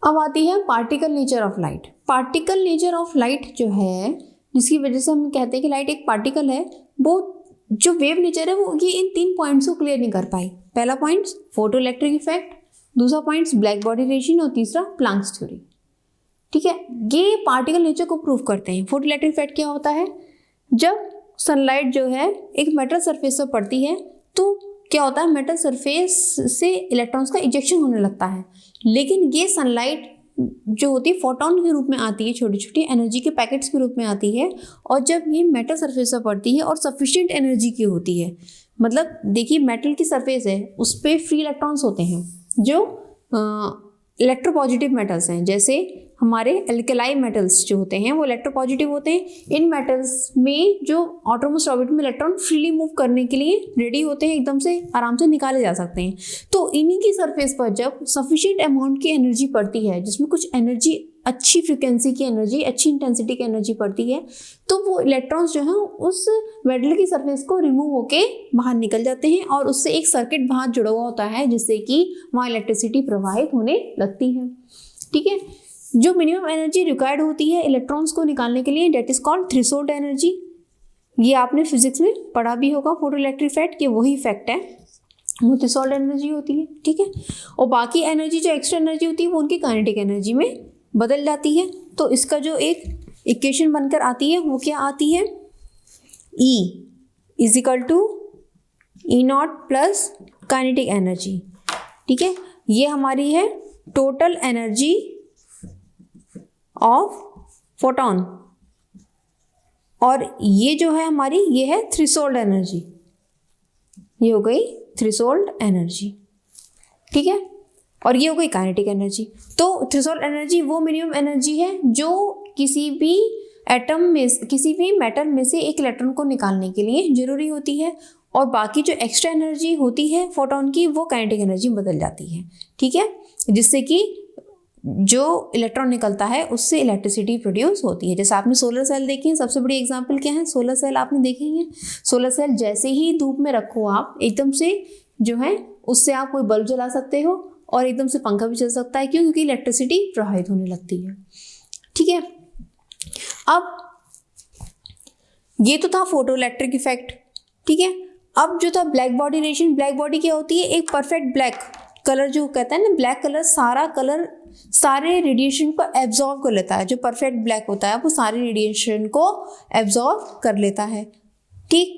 अब आती है particle nature of light. Particle nature of light जो है, जिसकी वजह से हम कहते हैं कि लाइट एक पार्टिकल है, वो जो वेव नेचर है वो ये इन 3 पॉइंट्स को क्लियर नहीं कर पाई। पहला पॉइंट फोटो इलेक्ट्रिक इफेक्ट, दूसरा पॉइंट ब्लैक बॉडी रेडिएशन और तीसरा प्लांक्स थ्योरी। ठीक है, ये पार्टिकल नेचर को प्रूव करते हैं। फोटो इलेक्ट्रिक इफेक्ट क्या होता है, जब सनलाइट जो है एक मेटल सरफेस पर पड़ती है तो क्या होता है, मेटल सरफेस से इलेक्ट्रॉन्स का इजेक्शन होने लगता है। लेकिन ये सनलाइट जो होती है फोटोन के रूप में आती है, छोटी छोटी एनर्जी के पैकेट्स के रूप में आती है, और जब ये मेटल सरफेस पर पड़ती है और सफिशिएंट एनर्जी की होती है, मतलब देखिए मेटल की सरफेस है, उस पर फ्री इलेक्ट्रॉन्स होते हैं जो इलेक्ट्रोपॉजिटिव मेटल्स हैं। जैसे हमारे एल्केलाई मेटल्स जो होते हैं वो इलेक्ट्रोपॉजिटिव होते हैं। इन मेटल्स में जो ऑटोमोस्ट ऑर्बिट में इलेक्ट्रॉन फ्रीली मूव करने के लिए रेडी होते हैं, एकदम से आराम से निकाले जा सकते हैं। तो इन्हीं की सरफेस पर जब सफिशिएंट अमाउंट की एनर्जी पड़ती है, जिसमें कुछ एनर्जी, अच्छी फ्रिक्वेंसी की एनर्जी, अच्छी इंटेंसिटी की एनर्जी पड़ती है, तो वो इलेक्ट्रॉन्स जो हैं उस मेटल की सरफेस को रिमूव होके बाहर निकल जाते हैं और उससे एक सर्किट बाहर जुड़ा हुआ होता है, जिससे कि वहाँ इलेक्ट्रिसिटी प्रवाहित होने लगती है। ठीक है, जो मिनिमम एनर्जी रिक्वायर्ड होती है इलेक्ट्रॉन्स को निकालने के लिए, that is called threshold energy. ये आपने फिजिक्स में पढ़ा भी होगा, फोटो इलेक्ट्रिक इफेक्ट, ये वही इफेक्ट है, वो थ्रेशोल्ड एनर्जी होती है। ठीक है, और बाकी एनर्जी जो एक्स्ट्रा एनर्जी होती है वो उनकी काइनेटिक एनर्जी में बदल जाती है। तो इसका जो एक इक्वेशन बनकर आती है वो क्या आती है, E is equal to E naught plus kinetic energy. ठीक है, ये हमारी है टोटल एनर्जी ऑफ फोटोन, और ये जो है हमारी, ये है थ्रेशोल्ड एनर्जी, ये हो गई थ्रेशोल्ड एनर्जी। ठीक है, और ये हो गई काइनेटिक एनर्जी। तो थ्रेशोल्ड एनर्जी वो मिनिमम एनर्जी है जो किसी भी एटम में, किसी भी मेटल में से एक इलेक्ट्रॉन को निकालने के लिए जरूरी होती है, और बाकी जो एक्स्ट्रा एनर्जी होती है फोटोन की वो काइनेटिक एनर्जी बदल जाती है। ठीक है, जिससे कि जो इलेक्ट्रॉन निकलता है उससे इलेक्ट्रिसिटी प्रोड्यूस होती है। जैसे आपने सोलर सेल देखी है, सबसे बड़ी एग्जांपल क्या है, सोलर सेल आपने देखे हैं। सोलर सेल जैसे ही धूप में रखो आप, एकदम से जो है उससे आप कोई बल्ब जला सकते हो और एकदम से पंखा भी चल सकता है, क्यों, क्योंकि इलेक्ट्रिसिटी प्रवाहित होने लगती है। ठीक है, अब ये तो था फोटो इलेक्ट्रिक इफेक्ट। ठीक है, अब जो था black body radiation. Black body क्या होती है, एक परफेक्ट ब्लैक कलर, जो कहता है ना ब्लैक कलर, सारा कलर सारे रेडिएशन को एब्जॉर्ब कर लेता है। जो परफेक्ट ब्लैक होता है वो सारे रेडिएशन को एब्जॉर्ब कर लेता है। ठीक,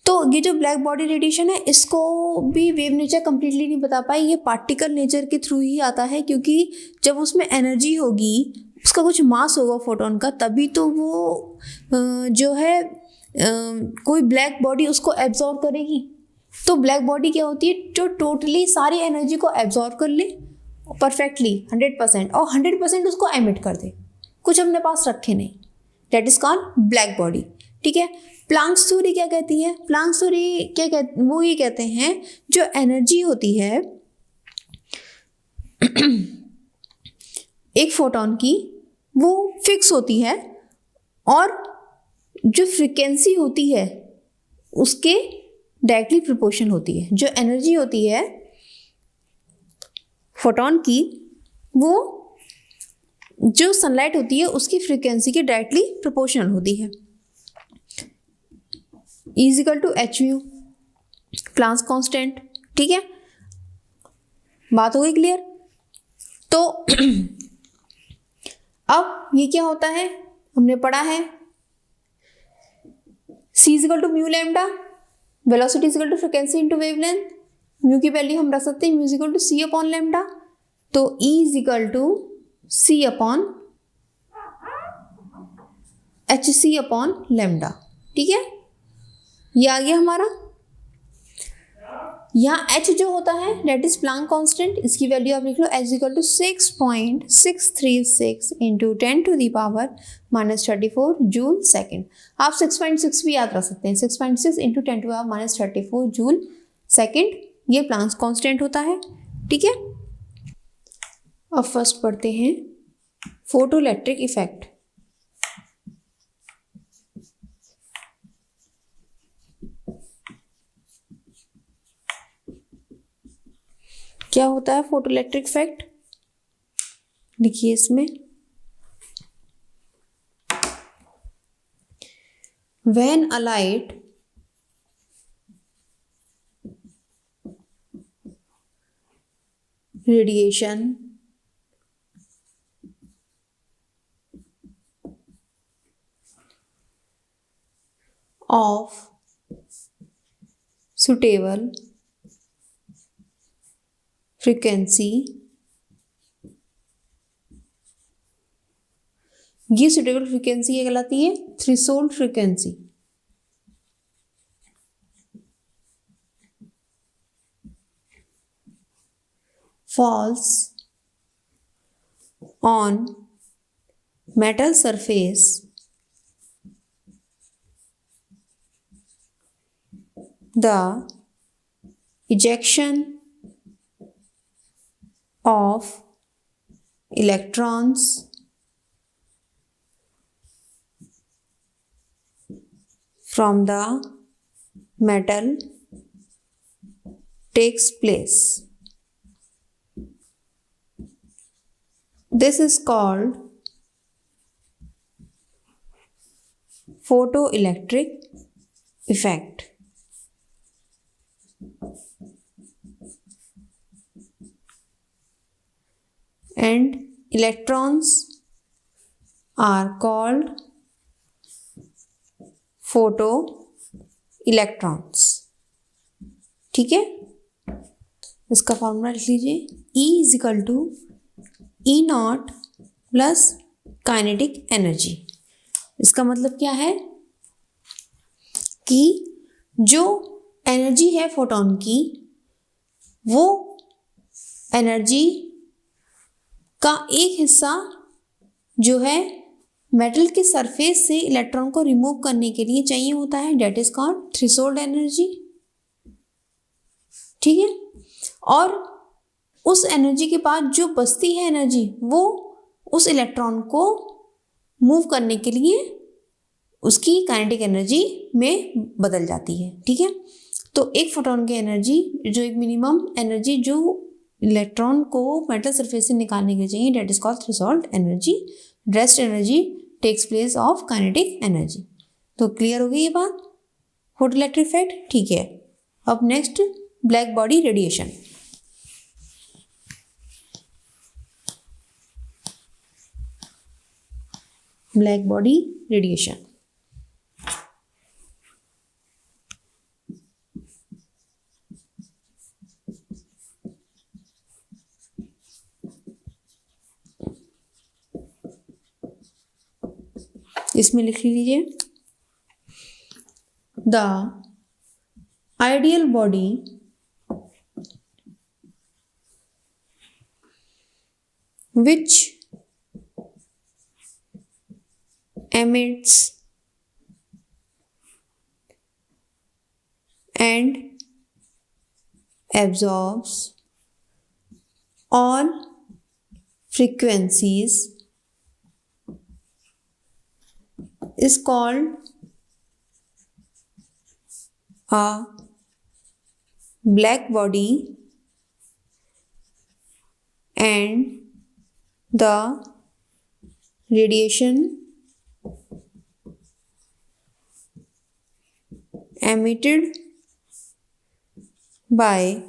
तो ये जो ब्लैक बॉडी रेडिएशन है, इसको भी वेव नेचर कंप्लीटली नहीं बता पाई, ये पार्टिकल नेचर के थ्रू ही आता है, क्योंकि जब उसमें एनर्जी होगी, उसका कुछ मास होगा फोटोन का, तभी तो वो जो है कोई ब्लैक बॉडी उसको एब्जॉर्ब करेगी। तो ब्लैक बॉडी क्या होती है, जो टोटली सारी एनर्जी को एब्जॉर्ब कर ले परफेक्टली 100%, और 100% उसको एमिट कर दे, कुछ अपने पास रखे नहीं, that is called black body. ठीक है, प्लांक्स थ्योरी क्या कहती है, प्लांक्स थ्योरी क्या कहती, वो ये कहते हैं जो एनर्जी होती है एक फोटोन की, वो फिक्स होती है, और जो फ्रीक्वेंसी होती है उसके डायरेक्टली प्रोपोर्शन होती है। जो एनर्जी होती है फोटोन की, वो जो सनलाइट होती है उसकी फ्रीक्वेंसी के डायरेक्टली प्रोपोर्शनल होती है। Is equal to H mu, Planck's constant. ठीक है, बात हो गई क्लियर। तो अब ये क्या होता है, हमने पढ़ा है C is equal to mu lambda, velocity is equal to frequency into wavelength. Mu की वैल्यू हम रख सकते हैं mu is equal to C upon lambda, तो E is equal to C upon HC upon lambda. ठीक है, ये आ गया हमारा। यहाँ H जो होता है डेट इज प्लांक कांस्टेंट, इसकी वैल्यू आप लिख लो H equal to 6.636 into 10⁻⁻34 joule second. आप 6.6 भी याद रख सकते हैं, 6.6 इंटू 10⁻⁻34 जूल सेकेंड, ये प्लांक कांस्टेंट होता है। ठीक है, अब फर्स्ट पढ़ते हैं फोटो इलेक्ट्रिक इफेक्ट। क्या होता है फोटो इलेक्ट्रिक इफेक्ट, लिखिए इसमें, when a light radiation of suitable frequency, ये सुटेबल फ्रीक्वेंसी क्या कहलाती है? Threshold frequency. falls on metal surface the ejection of electrons from the metal takes place. This is called photoelectric effect. And electrons are called photoelectrons. ठीक है, इसका formula लिख लीजिए, E is equal to E naught plus kinetic energy. इसका मतलब क्या है कि जो एनर्जी है फोटोन की, वो एनर्जी का एक हिस्सा जो है मेटल के सरफेस से इलेक्ट्रॉन को रिमूव करने के लिए चाहिए होता है, that is called threshold energy. ठीक है, और उस एनर्जी के बाद जो बचती है एनर्जी, वो उस इलेक्ट्रॉन को मूव करने के लिए उसकी काइनेटिक एनर्जी में बदल जाती है। ठीक है, तो एक फोटोन की एनर्जी, जो एक मिनिमम एनर्जी जो इलेक्ट्रॉन को मेटल सरफेस से निकालने के लिए चाहिए, that is called threshold energy. Rest energy takes place of kinetic energy. तो क्लियर हो गई ये बात, फोटोइलेक्ट्रिक इफेक्ट। ठीक है, अब next black body radiation. Black body radiation, इसमें लिख लीजिए, the ideal body which emits and absorbs all frequencies is called a black body, and the radiation emitted by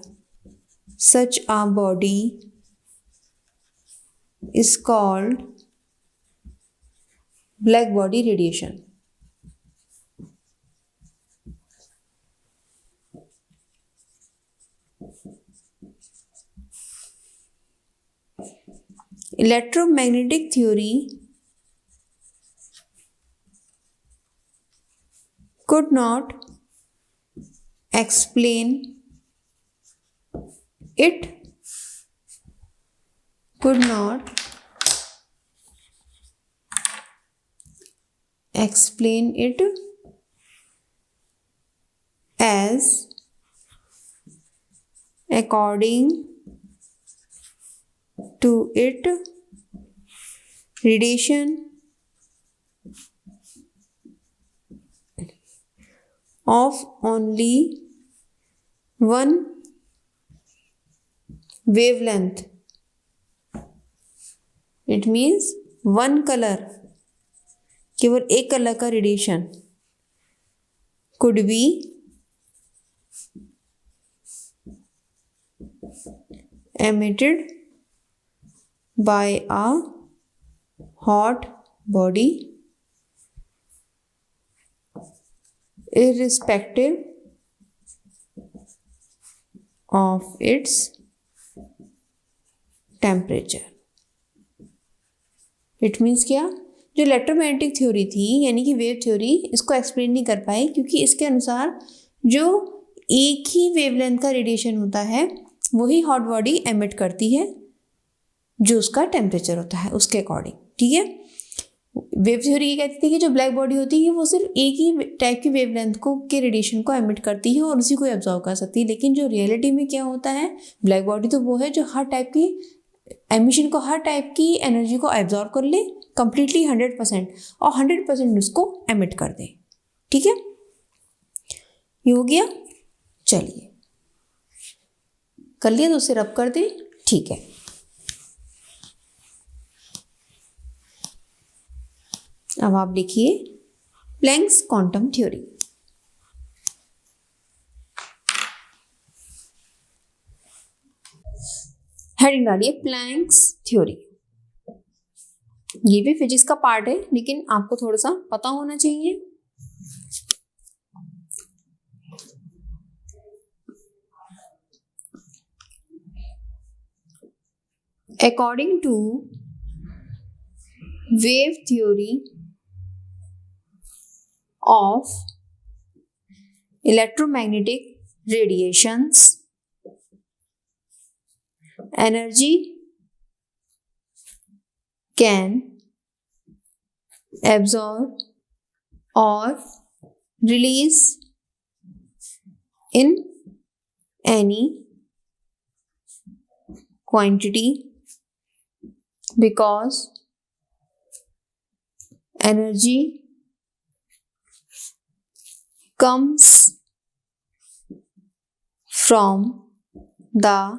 such a body is called black body radiation. Electromagnetic theory could not explain it, could not explain it as according to it radiation of only one wavelength it means one colour, केवल एक colour का radiation could be emitted by a hot body irrespective of its temperature. It means क्या, जो electromagnetic theory थी यानी कि wave theory, इसको explain नहीं कर पाई क्योंकि इसके अनुसार जो एक ही वेवलेंथ का रेडिएशन होता है वही हॉट बॉडी एमिट करती है जो उसका टेम्परेचर होता है उसके अकॉर्डिंग, ठीक है। वेव थ्योरी ये कहती थी कि जो ब्लैक बॉडी होती है वो सिर्फ एक ही टाइप की वेवलेंथ को के रेडिएशन को एमिट करती है और उसी को एब्जॉर्व कर सकती है, लेकिन जो रियलिटी में क्या होता है, ब्लैक बॉडी तो वो है जो हर टाइप की एमिशन को, हर टाइप की एनर्जी को एब्जॉर्व कर ले कंप्लीटली 100% और 100% उसको एमिट कर दे, ठीक है। ये हो गया, चलिए कर लिया तो उसे रब कर दे, ठीक है। अब आप लिखिए प्लैंक्स क्वांटम थ्योरी। हेडिंग डालिए प्लैंक्स थ्योरी। ये भी फिजिक्स का पार्ट है लेकिन आपको थोड़ा सा पता होना चाहिए। According to wave theory of electromagnetic radiations, energy can absorb or release in any quantity because energy comes from the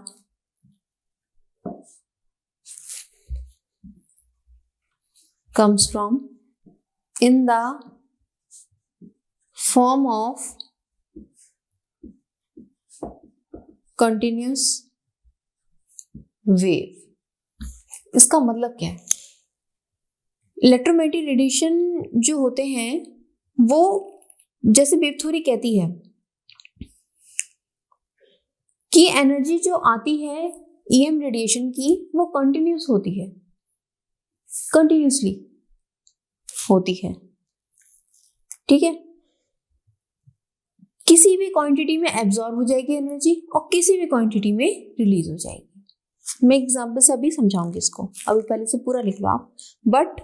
in the form of continuous wave। इसका मतलब क्या है, इलेक्ट्रोमैग्नेटिक रेडिएशन जो होते हैं वो, जैसे वेव थ्योरी कहती है कि एनर्जी जो आती है ईएम रेडिएशन की वो कंटिन्यूस होती है, कंटिन्यूसली होती है, ठीक है। किसी भी क्वांटिटी में एब्जॉर्ब हो जाएगी एनर्जी और किसी भी क्वांटिटी में रिलीज हो जाएगी। मैं एग्जांपल से अभी समझाऊंगी इसको, अभी पहले से पूरा लिख लो आप। But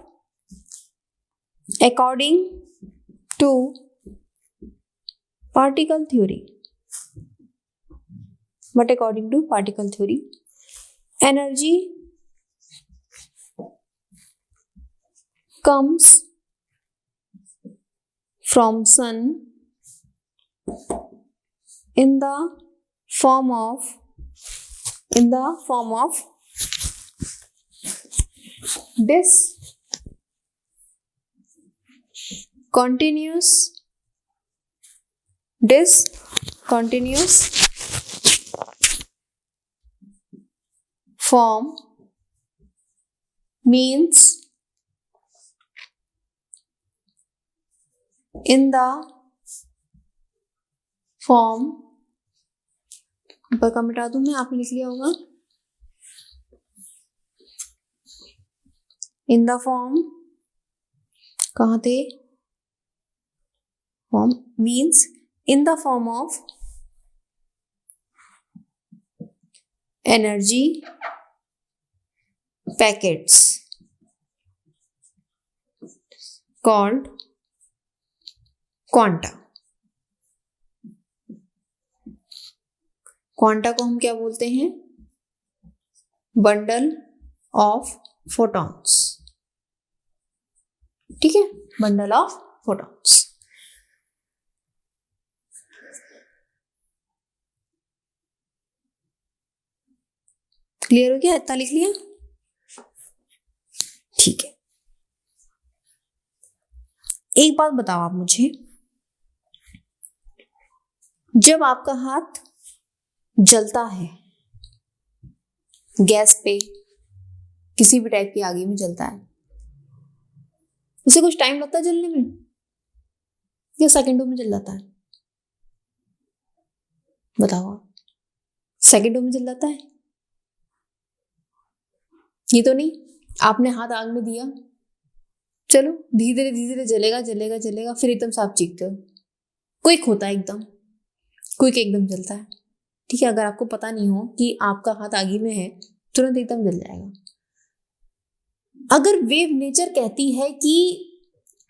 according to particle theory, energy comes from sun in the form of discontinuous form means in the form, ऊपर का मिटा दूं मैं, आपने लिख लिया होगा, इन द फॉर्म, कहाँ थे, form means in the form of energy packets called quanta. Quanta को हम क्या बोलते हैं, बंडल ऑफ फोटॉन्स, ठीक है, बंडल ऑफ फोटॉन्स। क्लियर हो गया, इतना लिख लिया। ठीक है, एक बात बताओ आप मुझे, जब आपका हाथ जलता है गैस पे, किसी भी टाइप की आगी में जलता है, उसे कुछ टाइम लगता है जलने में या सेकंडों में जल जाता है? बताओ आप, सेकंडों में जल जाता है? ये तो नहीं आपने हाथ आग में दिया, चलो धीरे धीरे जलेगा जलेगा जलेगा, फिर एकदम से आप चीखते हो, क्विक होता है एकदम, क्विक एकदम जलता है। ठीक है, अगर आपको पता नहीं हो कि आपका हाथ आगी में है, तुरंत एकदम जल जाएगा। अगर वेव नेचर कहती है कि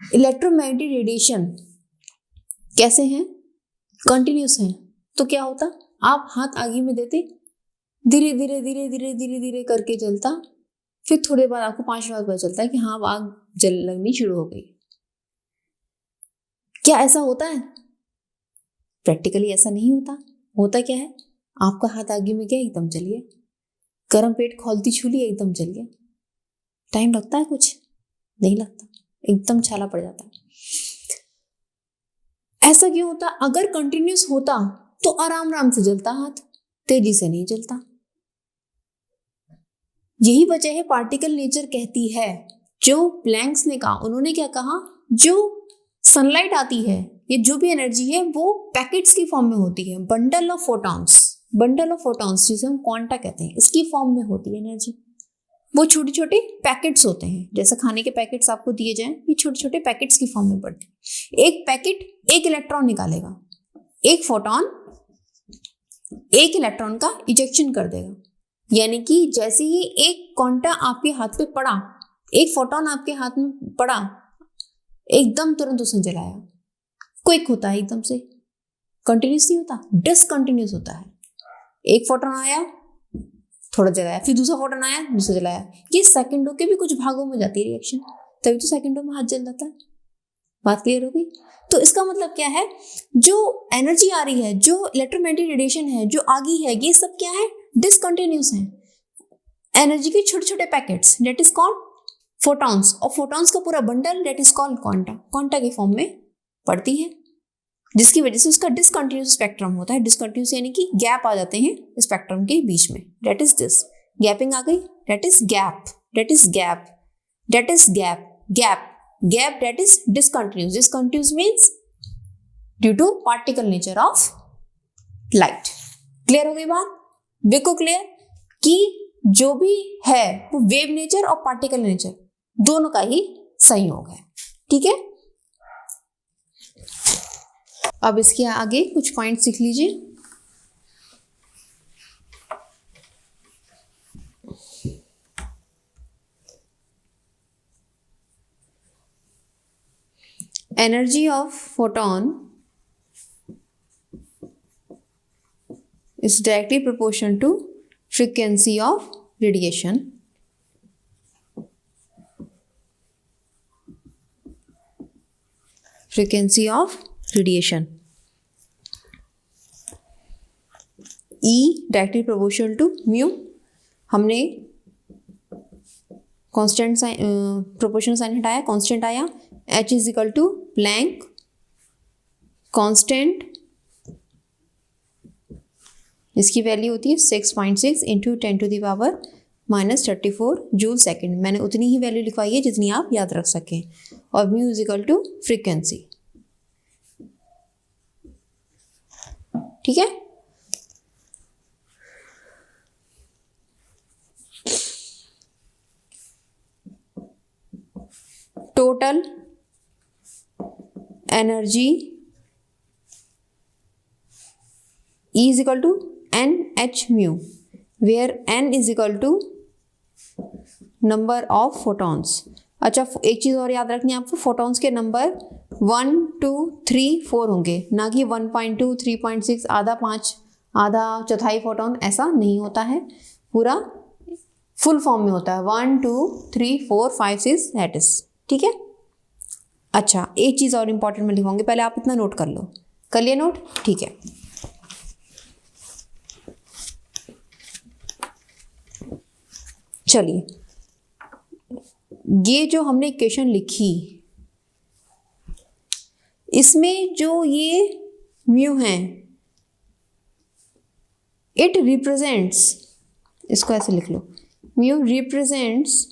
इलेक्ट्रोमैग्नेटिक रेडिएशन कैसे हैं, कंटिन्यूस हैं, तो क्या होता, आप हाथ आगी में देते, धीरे धीरे धीरे धीरे धीरे धीरे करके जलता, फिर थोड़े बाद आपको 5 मिनट बाद पता चलता है कि हाँ आग जल लगनी शुरू हो गई। क्या ऐसा होता है? प्रैक्टिकली ऐसा नहीं होता। होता क्या है, आपका हाथ आगी में गया, एकदम जल गया, गर्म पेट खोलती छू लिया, एकदम जल गया। टाइम लगता है? कुछ नहीं लगता, एकदम छाला पड़ जाता है। ऐसा क्यों होता? अगर कंटिन्यूस होता तो आराम आराम से जलता हाथ, तेजी से नहीं जलता। यही वजह है पार्टिकल नेचर कहती है, जो प्लैंक्स ने कहा, उन्होंने क्या कहा, जो सनलाइट आती है, ये जो भी एनर्जी है वो पैकेट्स की फॉर्म में होती है, बंडल ऑफ फोटॉन्स जिसे हम क्वांटा कहते हैं, इसकी फॉर्म में होती है एनर्जी। वो छोटे छोटे पैकेट्स होते हैं, जैसे खाने के पैकेट्स आपको दिए जाएं, ये छोटे छोटे पैकेट्स की फॉर्म में पड़ते हैं। एक पैकेट एक इलेक्ट्रॉन निकालेगा, एक फोटॉन एक इलेक्ट्रॉन का इजेक्शन कर देगा, यानी कि जैसे ही एक क्वांटा आपके हाथ पे पड़ा, एक फोटॉन आपके हाथ में पड़ा, एकदम तुरंत उसने जलाया। क्विक होता है एकदम से, कंटिन्यूस नहीं होता, डिसकंटिन्यूस होता है। एक फोटॉन आया, थोड़ा जलाया, फिर दूसरा फोटॉन आया, दूसरा जलाया। ये सेकंडों के भी कुछ भागों में जाती है रिएक्शन, तभी तो सेकंडों में हाथ जल जाता है। बात क्लियर हो गई? तो इसका मतलब क्या है, जो एनर्जी आ रही है, जो इलेक्ट्रोमैग्नेटिक रेडिएशन है, जो आगी है, ये सब क्या है, डिसकंटिन्यूस है। एनर्जी के छोटे छोटे packets, that is called photons, और फोटॉन्स का पूरा bundle that is called quanta के फॉर्म में पड़ती है, जिसकी वजह से उसका डिसकंटिन्यूस स्पेक्ट्रम होता है। डिसकंटिन्यूस यानी कि गैप आ जाते हैं स्पेक्ट्रम के बीच में, दैट इज दिस, गैपिंग आ गई, that is gap, that is gap, that is gap, gap, gap, that is discontinuous. Discontinuous means due to particle nature of light. Clear हो गई बात? बिल्कुल क्लियर कि जो भी है वो वेव नेचर और पार्टिकल नेचर दोनों का ही संयोग है। ठीक है, अब इसके आगे कुछ पॉइंट्स लिख लीजिए। Energy of photon is directly proportional to frequency of radiation. Frequency of radiation. E directly proportional to mu. हमने कांस्टेंट साइन, प्रोपोर्शनल साइन हटाया, कांस्टेंट आया, H is equal to Planck constant, इसकी वैल्यू होती है 6.6 into 10⁻⁻34 joule second. मैंने उतनी ही value लिखवाई है जितनी आप याद रख सकें, और mu is equal to frequency. ठीक है, total energy E is equal to NH mu, where N is equal to number of photons. अच्छा, एक चीज़ और याद रखनी है आपको, फोटॉन्स के नंबर 1, 2, 3, 4 होंगे, ना कि 1.2, 3.6, आधा 5, आधा चौथाई फोटॉन, ऐसा नहीं होता है, पूरा फुल फॉर्म में होता है 1, 2, 3, 4, 5, 6 दैट इज। ठीक है, अच्छा एक चीज़ और इंपॉर्टेंट मैं लिखवाऊंगी, पहले आप इतना नोट कर लो, कर लिया नोट? ठीक है, चलिए ये जो हमने इक्वेशन लिखी, इसमें जो ये म्यू है, इट रिप्रेजेंट्स, इसको ऐसे लिख लो, mu represents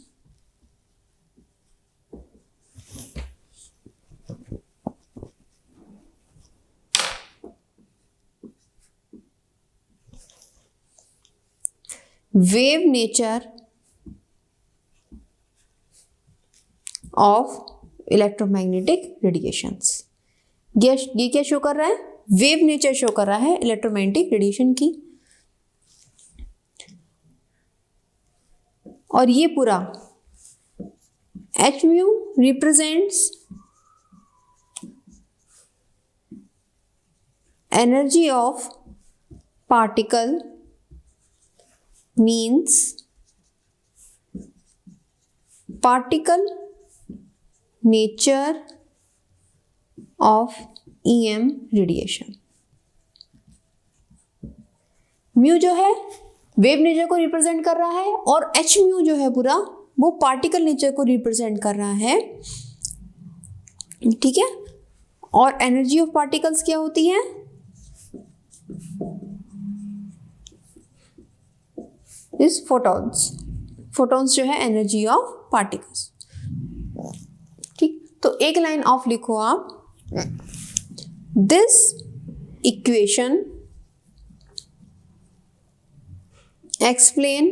wave nature of electromagnetic radiations। ये क्या शो कर रहा है? वेव नेचर शो कर रहा है इलेक्ट्रोमैग्नेटिक रेडिएशन की। और ये पूरा H mu represents energy of particle, means particle nature of EM radiation। Mu जो है वेव नेचर को रिप्रेजेंट कर रहा है और एच म्यू जो है पूरा वो पार्टिकल नेचर को रिप्रेजेंट कर रहा है, ठीक है। और एनर्जी ऑफ पार्टिकल्स क्या होती है? Is photons. फोटॉन्स जो है एनर्जी ऑफ पार्टिकल्स, ठीक। तो एक लाइन ऑफ लिखो आप, this equation explain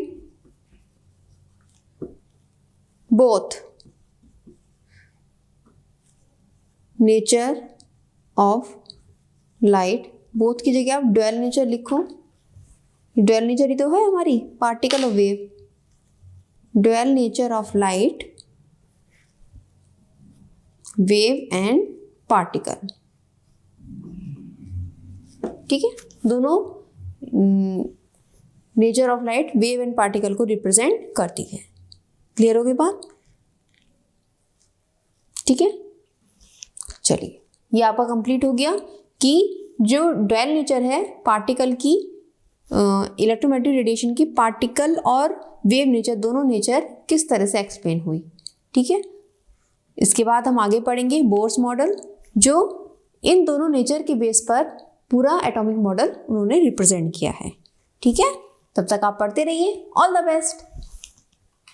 both nature of light, both की जगह आप ड्वेल नेचर लिखो। ड्वेल नेचर ही तो है हमारी, पार्टिकल और wave, dual nature of light, wave and particle, ठीक है। दोनों nature of light wave and particle को रिप्रेजेंट करती है। क्लियर हो गई बात? ठीक है, चलिए ये आपका कंप्लीट हो गया कि जो ड्वेल नेचर है पार्टिकल की, इलेक्ट्रोमैग्नेटिक रेडिएशन की, पार्टिकल और वेव नेचर दोनों नेचर किस तरह से एक्सप्लेन हुई, ठीक है। इसके बाद हम आगे पढ़ेंगे बोर्स मॉडल, जो इन दोनों नेचर के बेस पर पूरा एटॉमिक मॉडल उन्होंने रिप्रेजेंट किया है, ठीक है। तब तक आप पढ़ते रहिए। All the best.